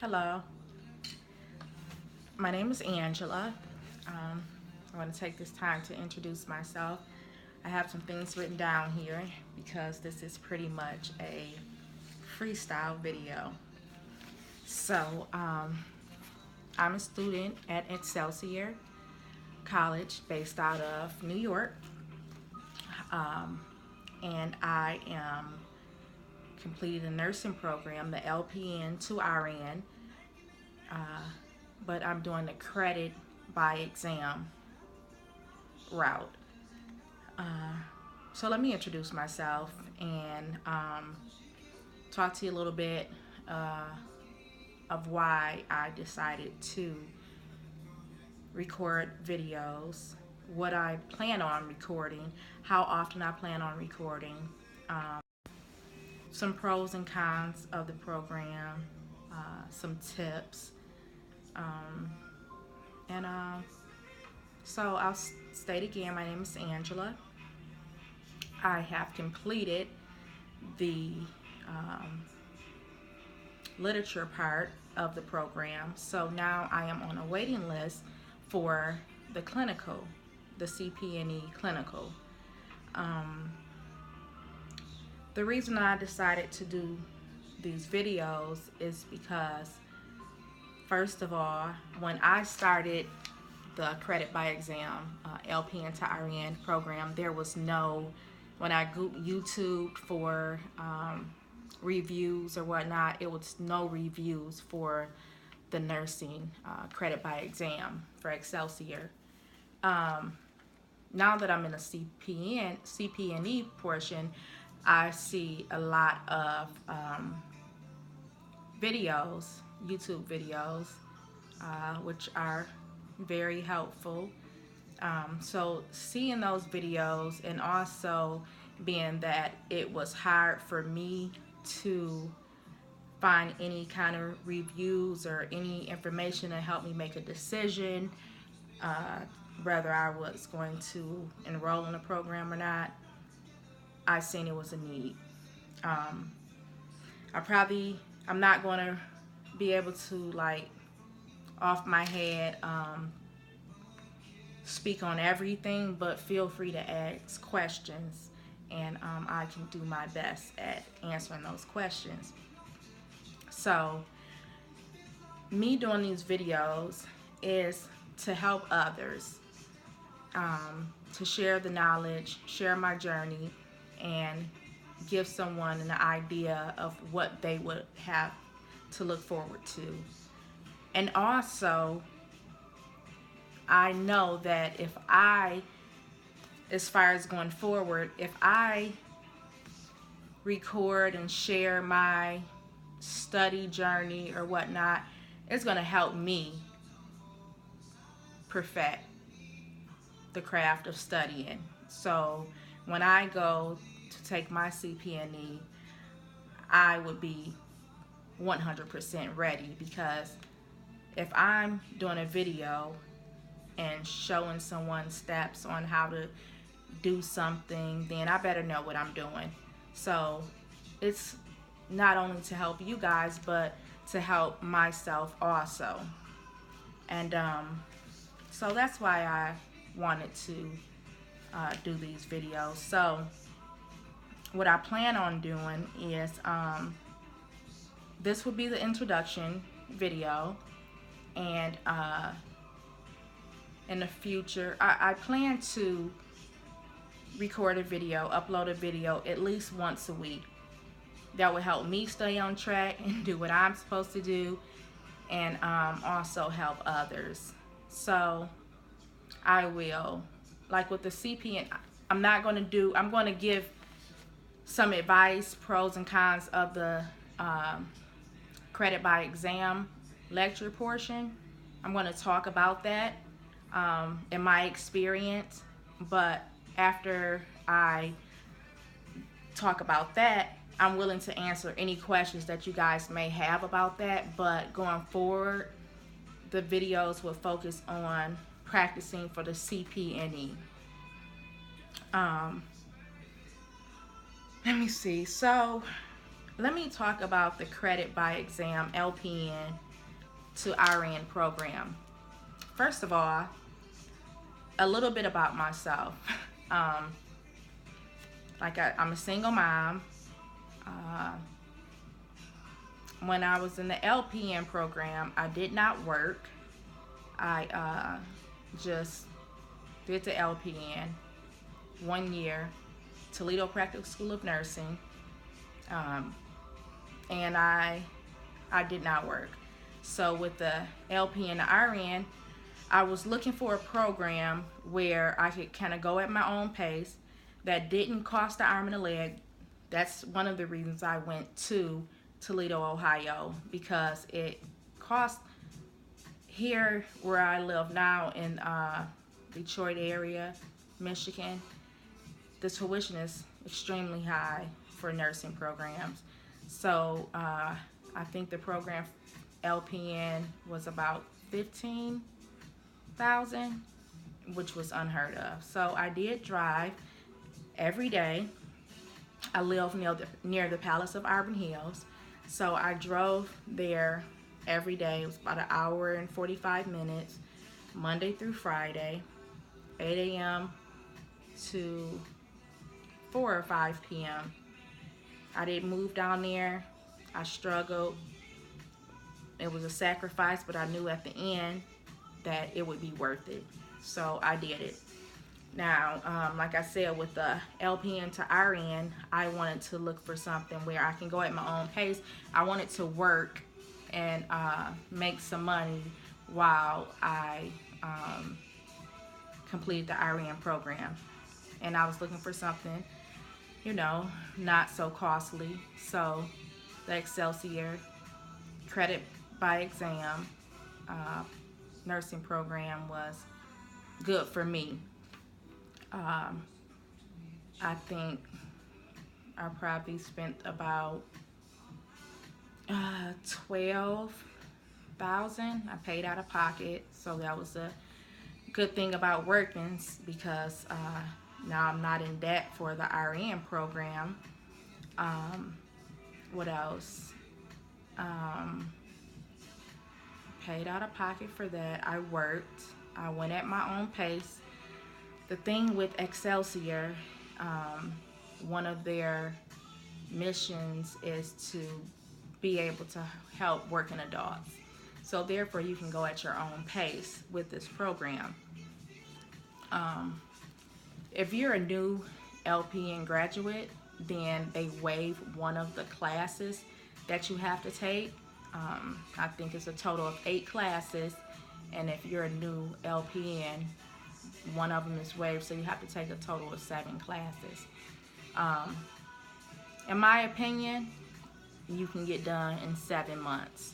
Hello, my name is Angela. I want to take this time to introduce myself. I have some things written down here because this is pretty much a freestyle video. So, I'm a student at Excelsior College based out of New York, and I am completed a nursing program, the LPN to RN, but I'm doing the credit by exam route. So let me introduce myself and talk to you a little bit of why I decided to record videos, what I plan on recording, how often I plan on recording, some pros and cons of the program, some tips, and so I'll state again, my name is Angela. I have completed the literature part of the program, so now I am on a waiting list for the clinical, the CPNE clinical. The reason I decided to do these videos is because, first of all, when I started the credit by exam LPN to RN program, there was no, when I YouTube for reviews or whatnot, it was no reviews for the nursing credit by exam for Excelsior. Now that I'm in a CPNE portion, I see a lot of videos, YouTube videos, which are very helpful. So seeing those videos, and also being that it was hard for me to find any kind of reviews or any information to help me make a decision whether I was going to enroll in the program or not, I seen it was a need. I'm not going to be able to, like, off my head speak on everything, but feel free to ask questions, and I can do my best at answering those questions. So me doing these videos is to help others, to share the knowledge, share my journey, and give someone an idea of what they would have to look forward to. And also, I know that if I, as far as going forward, if I record and share my study journey or whatnot, it's going to help me perfect the craft of studying. So when I go to take my CPNE, I would be 100% ready, because if I'm doing a video and showing someone steps on how to do something, then I better know what I'm doing. So it's not only to help you guys, but to help myself also. And so that's why I wanted to do these videos. So what I plan on doing is this will be the introduction video, and in the future I plan to record a video, upload a video at least once a week. That will help me stay on track and do what I'm supposed to do, and also help others. So I will, like with the CPN, I'm going to give some advice, pros and cons of the credit by exam lecture portion. I'm going to talk about that in my experience, but after I talk about that, I'm willing to answer any questions that you guys may have about that. But going forward, the videos will focus on practicing for the CPNE. Let me see. So let me talk about the credit by exam LPN to RN program. First of all, a little bit about myself. um, I'm a single mom. Uh, when I was in the LPN program, I did not work. I just did the LPN 1 year, Toledo Practical School of Nursing, and I did not work. So with the LPN and RN, I was looking for a program where I could kind of go at my own pace that didn't cost an arm and a leg. That's one of the reasons I went to Toledo, Ohio, because it cost here where I live now in Detroit area, Michigan. The tuition is extremely high for nursing programs. So I think the program LPN was about 15,000, which was unheard of. So I did drive every day. I live near the Palace of Auburn Hills, so I drove there every day. It was about an hour and 45 minutes, Monday through Friday, 8 a.m. to 4 or 5 p.m. I didn't move down there. I struggled. It was a sacrifice, but I knew at the end that it would be worth it. So I did it. Now, like I said, with the LPN to RN, I wanted to look for something where I can go at my own pace. I wanted to work and make some money while I completed the RN program. And I was looking for something, not so costly. So the Excelsior credit by exam nursing program was good for me. I think I probably spent about 12,000. I paid out of pocket, so that was a good thing about working, because now I'm not in debt for the RN program. What else? Paid out of pocket for that. I worked. I went at my own pace. The thing with Excelsior, one of their missions is to be able to help working adults. So therefore, you can go at your own pace with this program. If you're a new LPN graduate, then they waive one of the classes that you have to take. I think it's a total of 8 classes, and if you're a new LPN, one of them is waived, so you have to take a total of 7 classes. In my opinion, you can get done in 7 months.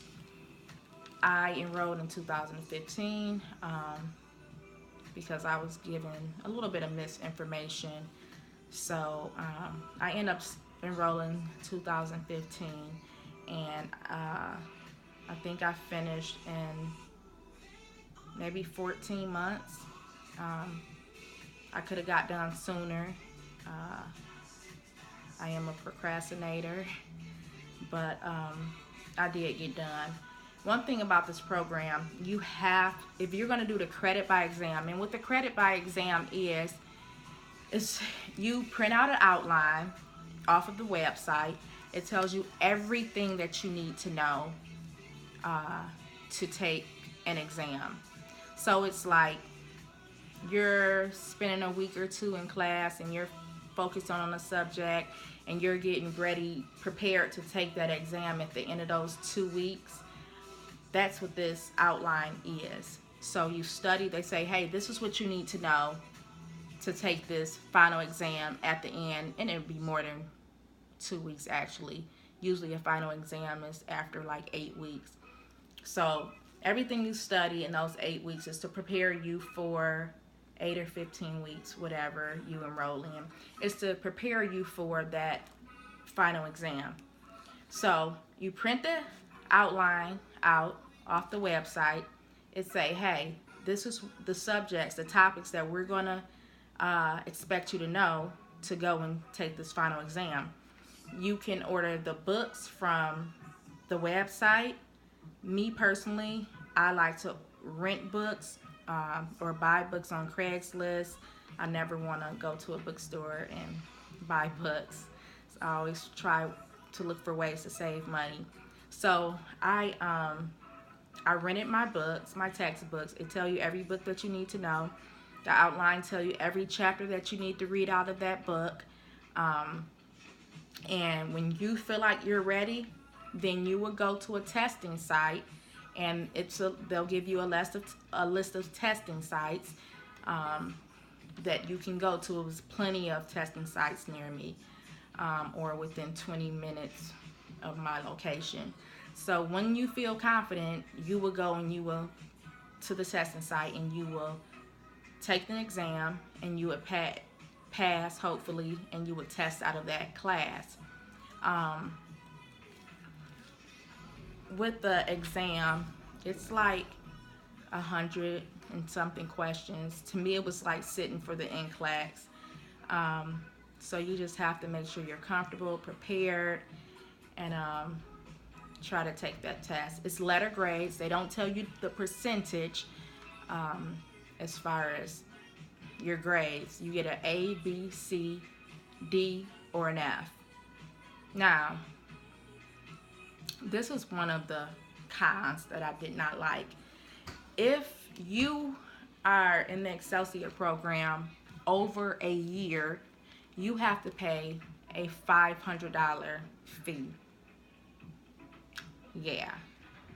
I enrolled in 2015 because I was given a little bit of misinformation. So I ended up enrolling 2015, and I think I finished in maybe 14 months. I could have got done sooner. I am a procrastinator, but I did get done. One thing about this program, if you're going to do the credit by exam, and what the credit by exam is you print out an outline off of the website. It tells you everything that you need to know to take an exam. So it's like you're spending a week or 2 in class and you're focused on a subject and you're getting ready, prepared to take that exam at the end of those 2 weeks. That's what this outline is. So you study, they say, hey, this is what you need to know to take this final exam at the end, and it would be more than 2 weeks actually. Usually a final exam is after like 8 weeks. So everything you study in those 8 weeks is to prepare you for 8 or 15 weeks, whatever you enroll in. It's to prepare you for that final exam. So you print the outline out off the website. It say, hey, this is the subjects, the topics that we're going to expect you to know to go and take this final exam. You can order the books from the website, Me personally, I like to rent books or buy books on Craigslist. I never want to go to a bookstore and buy books. So I always try to look for ways to save money. So I rented my books, my textbooks. It tell you every book that you need to know. The outline tell you every chapter that you need to read out of that book. Um, and when you feel like you're ready, then you will go to a testing site, and they'll give you a list of testing sites um, that you can go to. It was plenty of testing sites near me, or within 20 minutes of my location. So when you feel confident, you will go and you will to the testing site and you will take the exam and you would pass hopefully, and you would test out of that class. Um, with the exam, it's like 100 and something questions. To me, it was like sitting for the NCLEX. So you just have to make sure you're comfortable, prepared, and try to take that test. It's letter grades. They don't tell you the percentage as far as your grades. You get an A, B, C, D, or an F. Now, this is one of the cons that I did not like. If you are in the Excelsior program over a year, you have to pay a $500 fee. Yeah.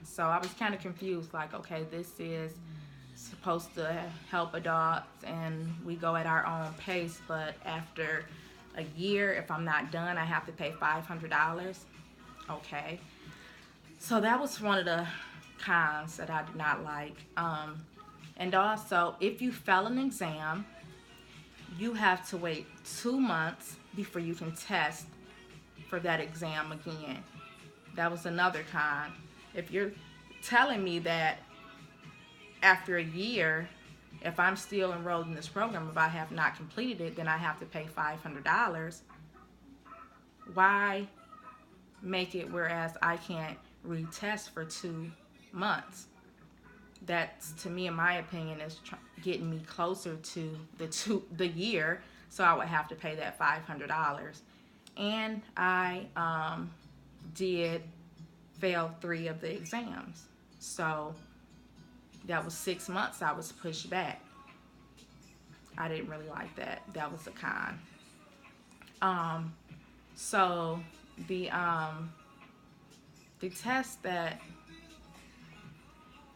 So I was kind of confused, like, okay, this is supposed to help adults and we go at our own pace, but after a year, if I'm not done, I have to pay $500. Okay. So that was one of the cons that I did not like. And also, if you fail an exam, you have to wait 2 months before you can test for that exam again. That was another con. If you're telling me that after a year, if I'm still enrolled in this program, if I have not completed it, then I have to pay $500. Why make it whereas I can't retest for 2 months? That's, to me, in my opinion, is getting me closer to the year. So I would have to pay that $500. And I did fail 3 of the exams. So that was 6 months I was pushed back. I didn't really like that. That was a con. So the test that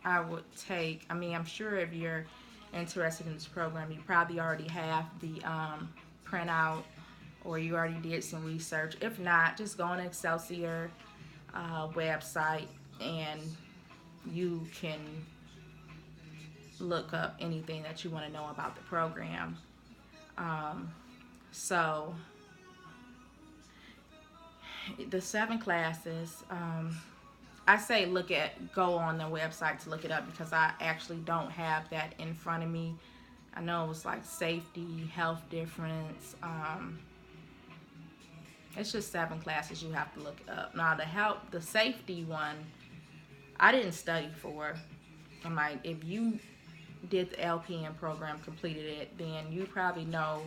I would take, I mean, I'm sure if you're interested in this program, you probably already have the printout, or you already did some research. If not, just go on the Excelsior website and you can look up anything that you want to know about the program. So the 7 classes, I say go on the website to look it up, because I actually don't have that in front of me. I know it was like safety, health difference. It's just 7 classes you have to look up. Now the safety one, I didn't study for. I'm like, if you did the LPN program, completed it, then you probably know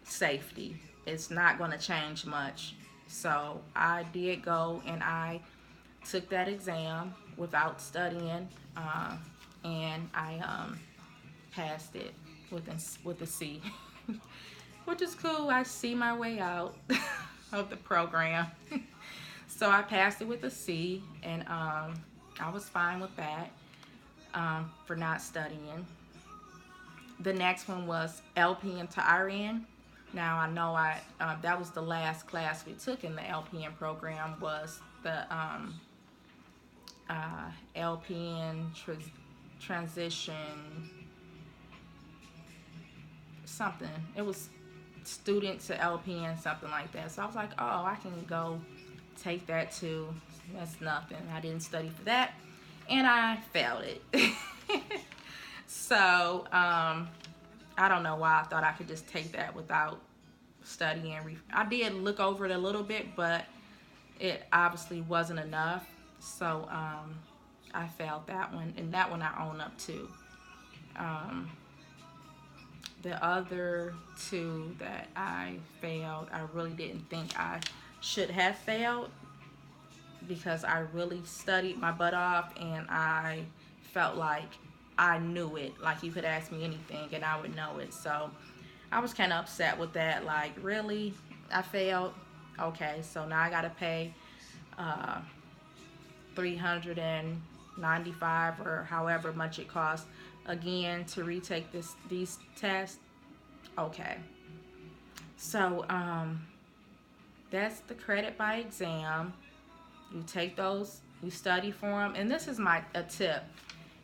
safety. It's not going to change much. So I did go and I took that exam without studying, and I passed it with a C, which is cool. I see my way out of the program. So I passed it with a C, and I was fine with that for not studying. The next one was LPN to RN. Now I know that was the last class we took in the LPN program, was the LPN transition something. It was student to LPN, something like that. So I was like, oh, I can go take that too. That's nothing. I didn't study for that, and I failed it. So I don't know why I thought I could just take that without studying. I did look over it a little bit, but it obviously wasn't enough. So I failed that one, and that one I own up to. The other two that I failed, I really didn't think I should have failed, because I really studied my butt off, and I felt like I knew it. Like, you could ask me anything and I would know it. So I was kind of upset with that. Like, really? I failed? Okay, so now I got to pay $395 or however much it costs again to retake these tests. Okay. So that's the credit by exam. You take those, you study for them, and this is a tip,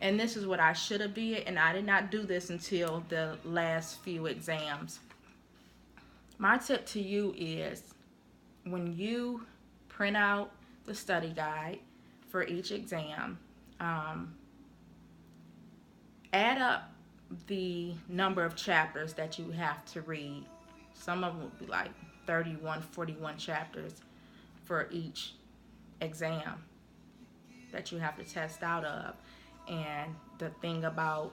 and this is what I should have did, and I did not do this until the last few exams. My tip to you is, when you print out the study guide for each exam, add up the number of chapters that you have to read. Some of them will be like 31, 41 chapters for each exam that you have to test out of. And the thing about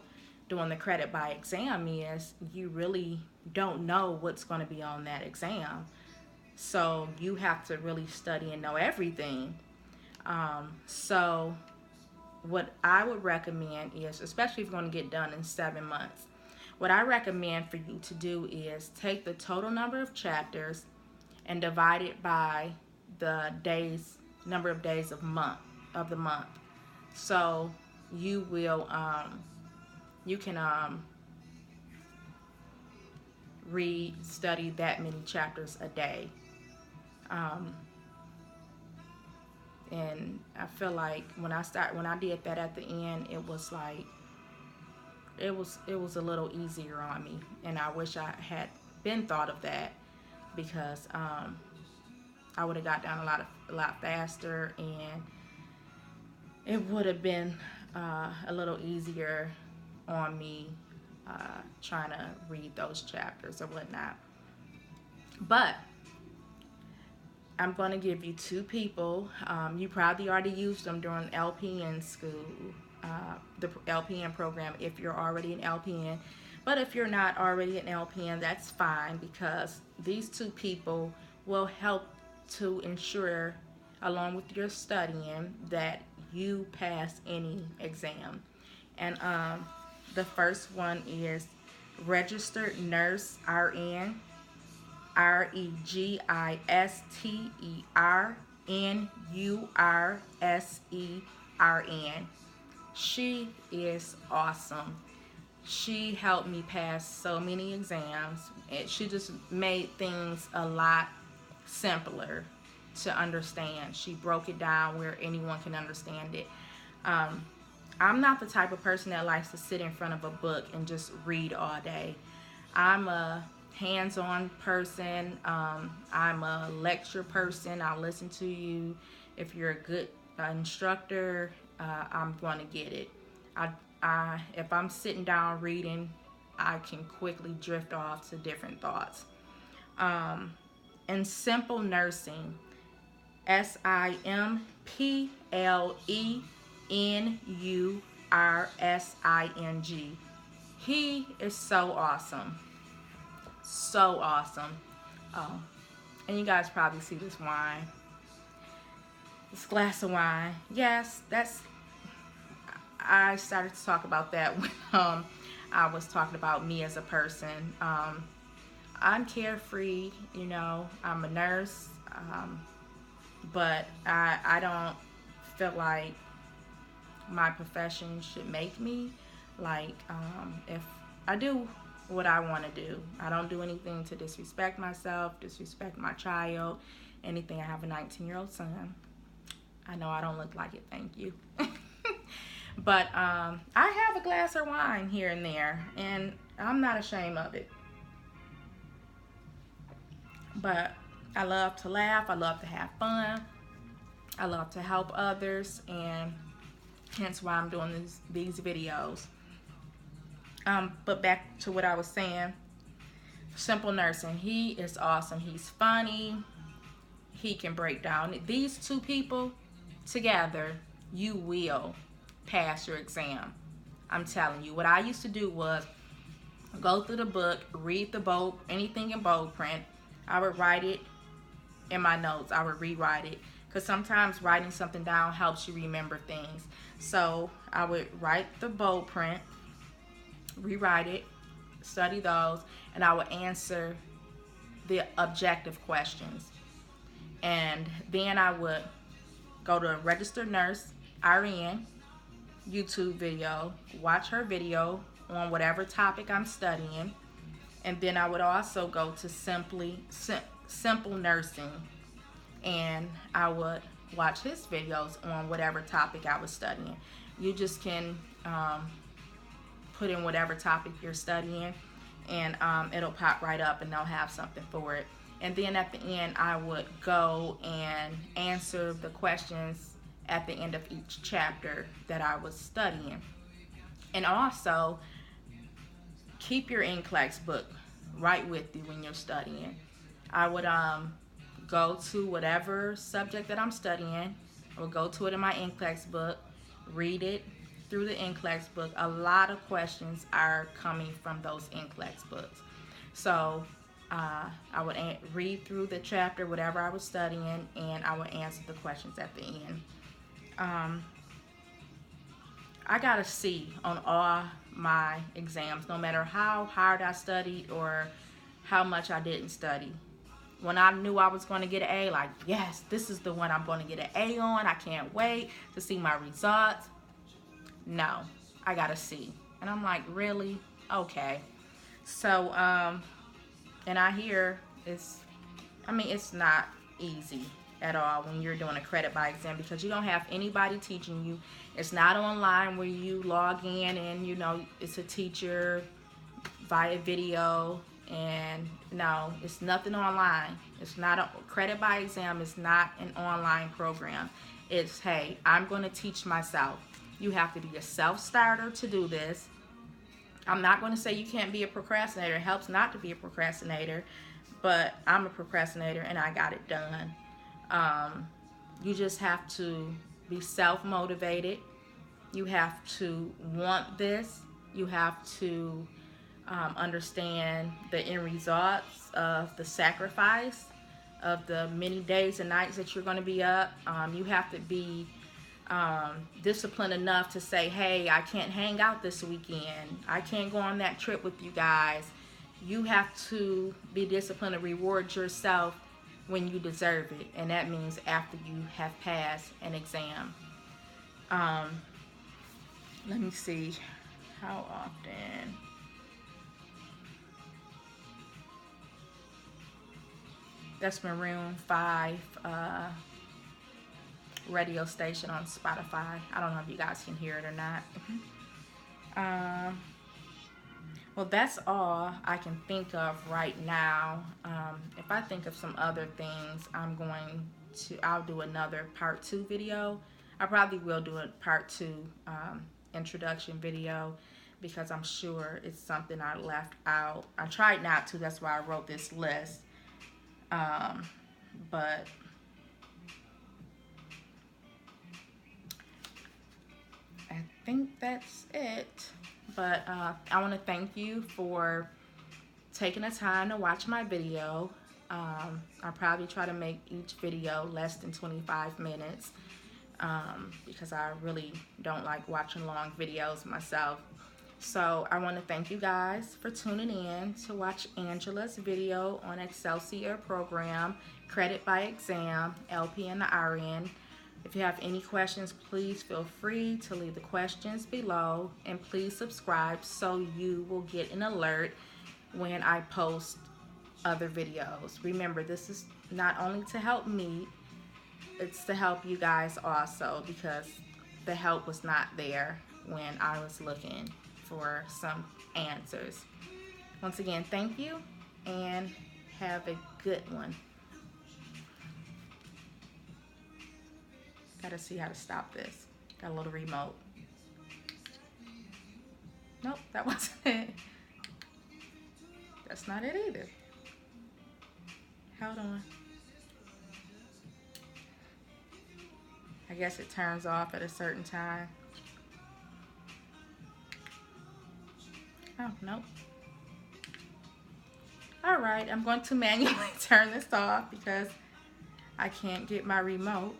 doing the credit by exam is you really don't know what's going to be on that exam. So you have to really study and know everything. So what I would recommend is, especially if you're going to get done in 7 months, what I recommend for you to do is take the total number of chapters and divide it by the number of days of the month. So you will you can study that many chapters a day. And I feel like when I did that at the end, it was like it was a little easier on me, and I wish I had been thought of that, because I would have got down a lot faster, and it would have been a little easier on me trying to read those chapters or whatnot. But I'm going to give you two people. You probably already used them during LPN school, the LPN program, if you're already an LPN. But if you're not already an LPN, that's fine, because these two people will help to ensure, along with your studying, that you pass any exam. And the first one is Registered Nurse RN, REGISTERNURSERN. She is awesome. She helped me pass so many exams, and she just made things a lot simpler to understand. She broke it down where anyone can understand it. I'm not the type of person that likes to sit in front of a book and just read all day. I'm a hands-on person. I'm a lecture person. I'll listen to you. If you're a good instructor, I'm going to get it. If I'm sitting down reading, I can quickly drift off to different thoughts. And Simple Nursing, SIMPLENURSING. He is so awesome. So awesome. Oh, and you guys probably see this wine. This glass of wine. Yes, I started to talk about that when I was talking about me as a person. I'm carefree, you know. I'm a nurse, but I don't feel like my profession should make me. Like, if I do what I want to do, I don't do anything to disrespect myself, disrespect my child, anything. I have a 19-year-old son. I know I don't look like it, thank you. But I have a glass of wine here and there, and I'm not ashamed of it. But I love to laugh, I love to have fun, I love to help others, and hence why I'm doing these videos. But back to what I was saying. Simple Nursing, he is awesome. He's funny. He can break down. These two people, together, you will pass your exam. I'm telling you. What I used to do was go through the book, read the bold, anything in bold print. I would write it in my notes. I would rewrite it because sometimes writing something down helps you remember things. So I would write the bold print, rewrite it, study those, and I would answer the objective questions. And then I would go to a registered nurse, RN, YouTube video, watch her video on whatever topic I'm studying, and then I would also go to Simple Nursing, and I would watch his videos on whatever topic I was studying. You just can put in whatever topic you're studying, and it'll pop right up and they'll have something for it. And then at the end, I would go and answer the questions at the end of each chapter that I was studying. And also, keep your NCLEX book right with you when you're studying. I would go to whatever subject that I'm studying. I would go to it in my NCLEX book, read it through the NCLEX book. A lot of questions are coming from those NCLEX books. So I would read through the chapter, whatever I was studying, and I would answer the questions at the end. I got a C on all my exams, no matter how hard I studied or how much I didn't study. When I knew I was going to get an A, like, yes, this is the one I'm going to get an A on. I can't wait to see my results. No, I got a C. And I'm like, really? Okay. So, and I hear it's not easy at all when you're doing a credit by exam because you don't have anybody teaching you. It's not online where you log in and, you know, it's a teacher via video. And no, it's nothing online. It's not a credit by exam. It's not an online program. It's, hey, I'm going to teach myself. You have to be a self-starter to do this. I'm not going to say you can't be a procrastinator. It helps not to be a procrastinator, but I'm a procrastinator and I got it done. You just have to be self-motivated. You have to want this. You have to understand the end results of the sacrifice of the many days and nights that you're going to be up. You have to be disciplined enough to say, hey, I can't hang out this weekend. I can't go on that trip with you guys. You have to be disciplined and reward yourself when you deserve it. And that means after you have passed an exam. Let me see. How often? That's Maroon 5 radio station on Spotify. I don't know if you guys can hear it or not. Well, that's all I can think of right now. If I think of some other things, I'll do another part 2 video. I probably will do a part 2 introduction video because I'm sure it's something I left out. I tried not to, that's why I wrote this list. But I think that's it. But I want to thank you for taking the time to watch my video. I'll probably try to make each video less than 25 minutes because I really don't like watching long videos myself. So I want to thank you guys for tuning in to watch Angela's video on Excelsior program, Credit by Exam, LPN to RN. If you have any questions, please feel free to leave the questions below, and please subscribe so you will get an alert when I post other videos. Remember, this is not only to help me, it's to help you guys also, because the help was not there when I was looking for some answers. Once again, thank you and have a good one. Gotta see how to stop this. Got a little remote. Nope, that wasn't it. That's not it either. Hold on. I guess it turns off at a certain time. Oh, nope. Alright, I'm going to manually turn this off because I can't get my remote.